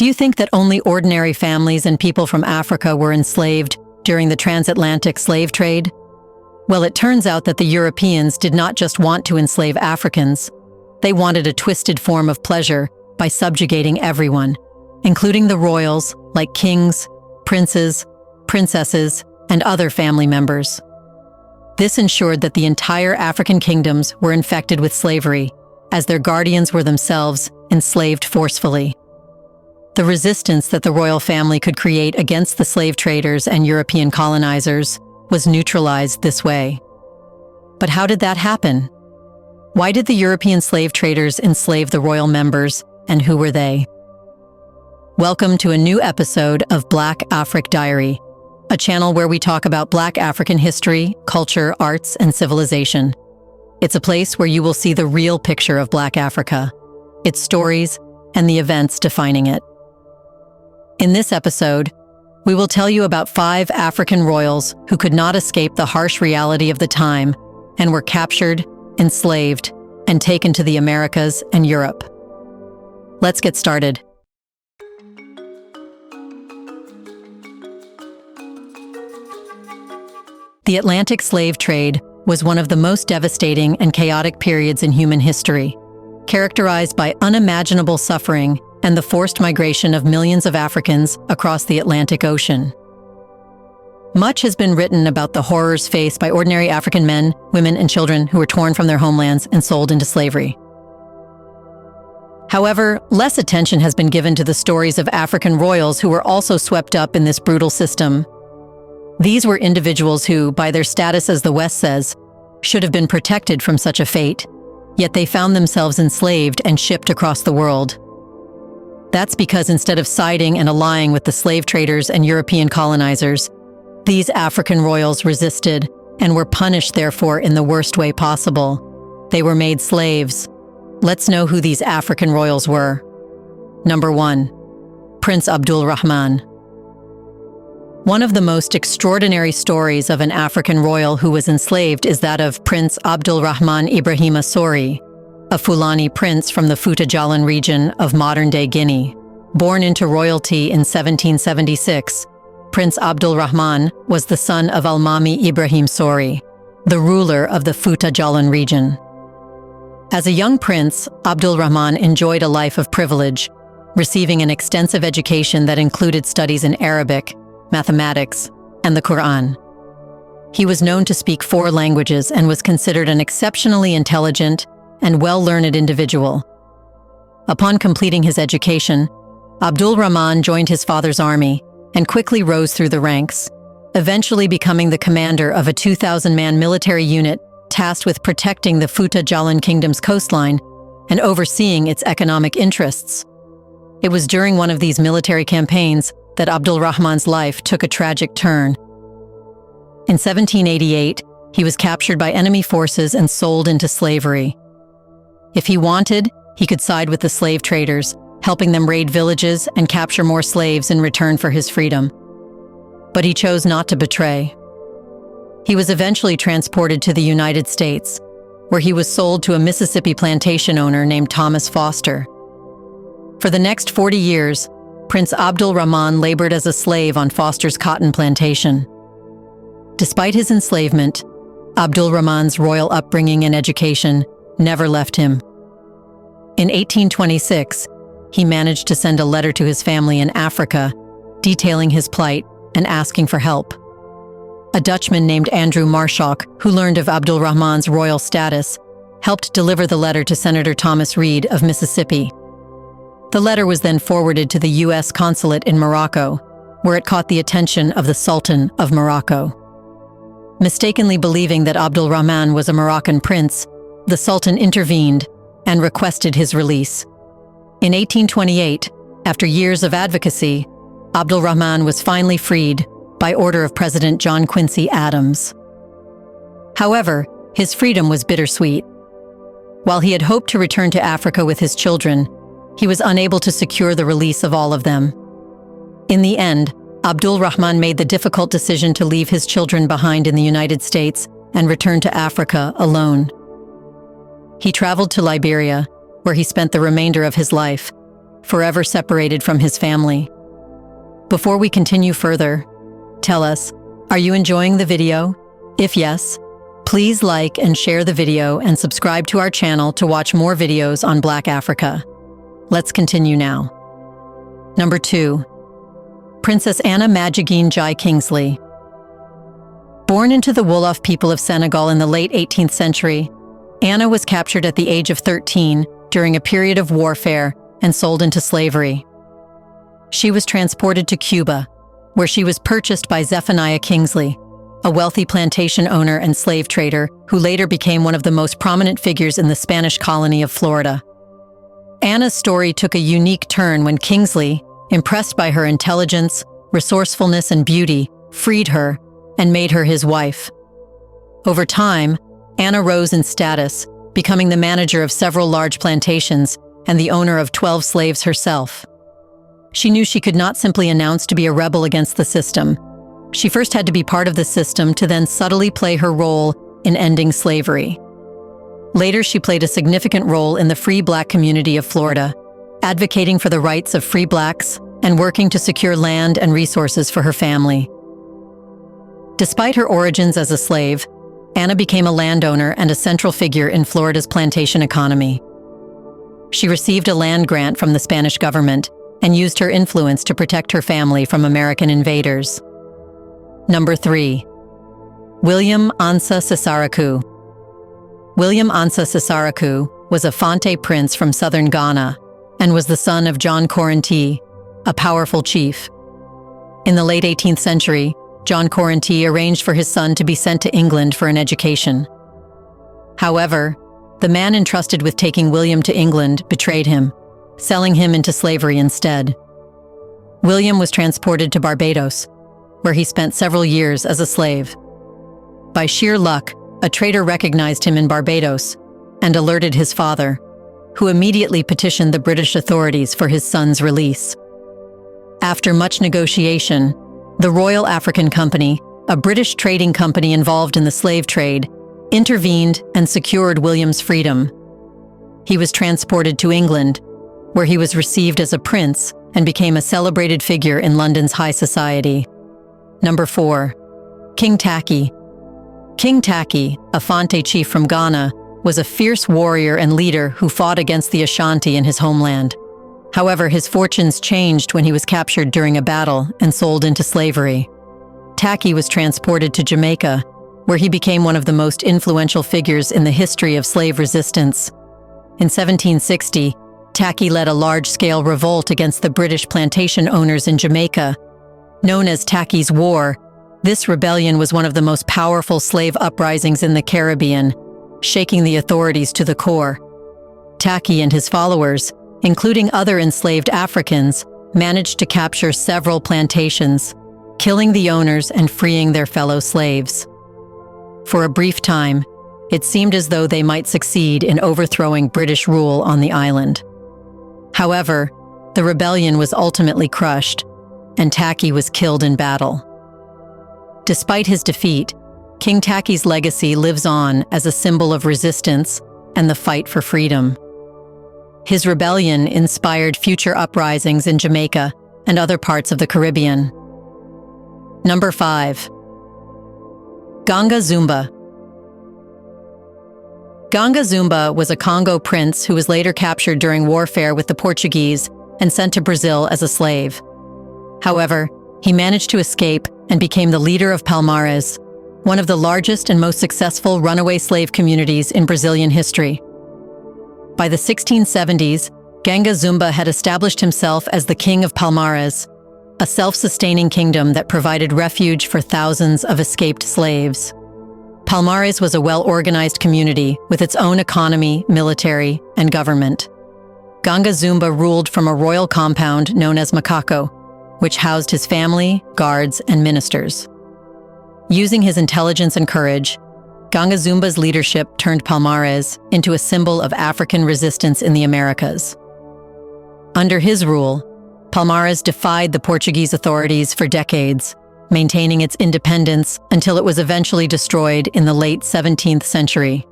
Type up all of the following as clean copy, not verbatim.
Do you think that only ordinary families and people from Africa were enslaved during the transatlantic slave trade? Well, it turns out that the Europeans did not just want to enslave Africans. They wanted a twisted form of pleasure by subjugating everyone, including the royals like kings, princes, princesses, and other family members. This ensured that the entire African kingdoms were infected with slavery, as their guardians were themselves enslaved forcefully. The resistance that the royal family could create against the slave traders and European colonizers was neutralized this way. But how did that happen? Why did the European slave traders enslave the royal members, and who were they? Welcome to a new episode of Black Afric Diary, a channel where we talk about Black African history, culture, arts, and civilization. It's a place where you will see the real picture of Black Africa, its stories, and the events defining it. In this episode, we will tell you about 5 African royals who could not escape the harsh reality of the time and were captured, enslaved, and taken to the Americas and Europe. Let's get started. The Atlantic slave trade was one of the most devastating and chaotic periods in human history, characterized by unimaginable suffering and the forced migration of millions of Africans across the Atlantic Ocean. Much has been written about the horrors faced by ordinary African men, women, and children who were torn from their homelands and sold into slavery. However, less attention has been given to the stories of African royals who were also swept up in this brutal system. These were individuals who, by their status as the West says, should have been protected from such a fate, yet they found themselves enslaved and shipped across the world. That's because instead of siding and allying with the slave traders and European colonizers, these African royals resisted and were punished, therefore, in the worst way possible. They were made slaves. Let's know who these African royals were. Number 1. Prince Abdul Rahman. One of the most extraordinary stories of an African royal who was enslaved is that of Prince Abdul Rahman Ibrahima Sori, a Fulani prince from the Fouta Djallon region of modern-day Guinea. Born into royalty in 1776, Prince Abdul Rahman was the son of Almami Ibrahim Sori, the ruler of the Fouta Djallon region. As a young prince, Abdul Rahman enjoyed a life of privilege, receiving an extensive education that included studies in Arabic, mathematics, and the Quran. He was known to speak 4 languages and was considered an exceptionally intelligent and well-learned individual. Upon completing his education, Abdul Rahman joined his father's army and quickly rose through the ranks, eventually becoming the commander of a 2,000-man military unit tasked with protecting the Fouta Djallon kingdom's coastline and overseeing its economic interests. It was during one of these military campaigns that Abdul Rahman's life took a tragic turn. In 1788, he was captured by enemy forces and sold into slavery. If he wanted, he could side with the slave traders, helping them raid villages and capture more slaves in return for his freedom. But he chose not to betray. He was eventually transported to the United States, where he was sold to a Mississippi plantation owner named Thomas Foster. For the next 40 years, Prince Abdul Rahman labored as a slave on Foster's cotton plantation. Despite his enslavement, Abdul Rahman's royal upbringing and education never left him. In 1826, he managed to send a letter to his family in Africa, detailing his plight and asking for help. A Dutchman named Andrew Marshalk, who learned of Abdul Rahman's royal status, helped deliver the letter to Senator Thomas Reed of Mississippi. The letter was then forwarded to the U.S. consulate in Morocco, where it caught the attention of the Sultan of Morocco. Mistakenly believing that Abdul Rahman was a Moroccan prince, the Sultan intervened and requested his release. In 1828, after years of advocacy, Abdul Rahman was finally freed by order of President John Quincy Adams. However, his freedom was bittersweet. While he had hoped to return to Africa with his children, he was unable to secure the release of all of them. In the end, Abdul Rahman made the difficult decision to leave his children behind in the United States and return to Africa alone. He traveled to Liberia, where he spent the remainder of his life, forever separated from his family. Before we continue further, tell us, are you enjoying the video? If yes, please like and share the video and subscribe to our channel to watch more videos on Black Africa. Let's continue now. Number 2. Princess Anna Madjiguène Jai Kingsley. Born into the Wolof people of Senegal in the late 18th century, Anna was captured at the age of 13 during a period of warfare and sold into slavery. She was transported to Cuba, where she was purchased by Zephaniah Kingsley, a wealthy plantation owner and slave trader who later became one of the most prominent figures in the Spanish colony of Florida. Anna's story took a unique turn when Kingsley, impressed by her intelligence, resourcefulness, and beauty, freed her and made her his wife. Over time, Anna rose in status, becoming the manager of several large plantations and the owner of 12 slaves herself. She knew she could not simply announce to be a rebel against the system. She first had to be part of the system to then subtly play her role in ending slavery. Later, she played a significant role in the free Black community of Florida, advocating for the rights of free Blacks and working to secure land and resources for her family. Despite her origins as a slave, Anna became a landowner and a central figure in Florida's plantation economy. She received a land grant from the Spanish government and used her influence to protect her family from American invaders. Number 3. William Ansa Sisaraku. William Ansa Sisaraku was a Fonte prince from southern Ghana and was the son of John Corinthi, a powerful chief. In the late 18th century, John Corinthi arranged for his son to be sent to England for an education. However, the man entrusted with taking William to England betrayed him, selling him into slavery instead. William was transported to Barbados, where he spent several years as a slave. By sheer luck, a trader recognized him in Barbados and alerted his father, who immediately petitioned the British authorities for his son's release. After much negotiation, the Royal African Company, a British trading company involved in the slave trade, intervened and secured William's freedom. He was transported to England, where he was received as a prince and became a celebrated figure in London's high society. Number 4. King Taki. King Taki, a Fonte chief from Ghana, was a fierce warrior and leader who fought against the Ashanti in his homeland. However, his fortunes changed when he was captured during a battle and sold into slavery. Taki was transported to Jamaica, where he became one of the most influential figures in the history of slave resistance. In 1760, Taki led a large-scale revolt against the British plantation owners in Jamaica. Known as Taki's War, this rebellion was one of the most powerful slave uprisings in the Caribbean, shaking the authorities to the core. Taki and his followers, including other enslaved Africans, managed to capture several plantations, killing the owners and freeing their fellow slaves. For a brief time, it seemed as though they might succeed in overthrowing British rule on the island. However, the rebellion was ultimately crushed, and Taki was killed in battle. Despite his defeat, King Taki's legacy lives on as a symbol of resistance and the fight for freedom. His rebellion inspired future uprisings in Jamaica and other parts of the Caribbean. Number 5. Ganga Zumba. Ganga Zumba was a Congo prince who was later captured during warfare with the Portuguese and sent to Brazil as a slave. However, he managed to escape and became the leader of Palmares, one of the largest and most successful runaway slave communities in Brazilian history. By the 1670s, Ganga Zumba had established himself as the king of Palmares, a self-sustaining kingdom that provided refuge for thousands of escaped slaves. Palmares was a well-organized community with its own economy, military, and government. Ganga Zumba ruled from a royal compound known as Macaco, which housed his family, guards, and ministers. Using his intelligence and courage, Ganga Zumba's leadership turned Palmares into a symbol of African resistance in the Americas. Under his rule, Palmares defied the Portuguese authorities for decades, maintaining its independence until it was eventually destroyed in the late 17th century.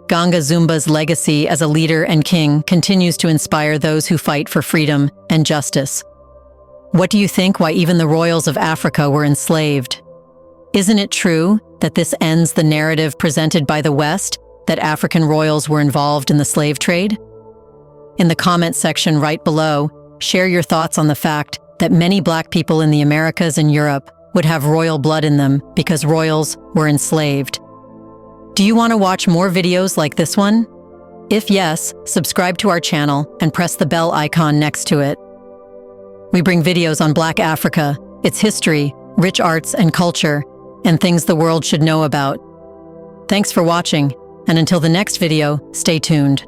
Ganga Zumba's legacy as a leader and king continues to inspire those who fight for freedom and justice. What do you think why even the royals of Africa were enslaved? Isn't it true that this ends the narrative presented by the West that African royals were involved in the slave trade? In the comment section right below, share your thoughts on the fact that many Black people in the Americas and Europe would have royal blood in them because royals were enslaved. Do you want to watch more videos like this one? If yes, subscribe to our channel and press the bell icon next to it. We bring videos on Black Africa, its history, rich arts and culture, and things the world should know about. Thanks for watching, and until the next video, stay tuned.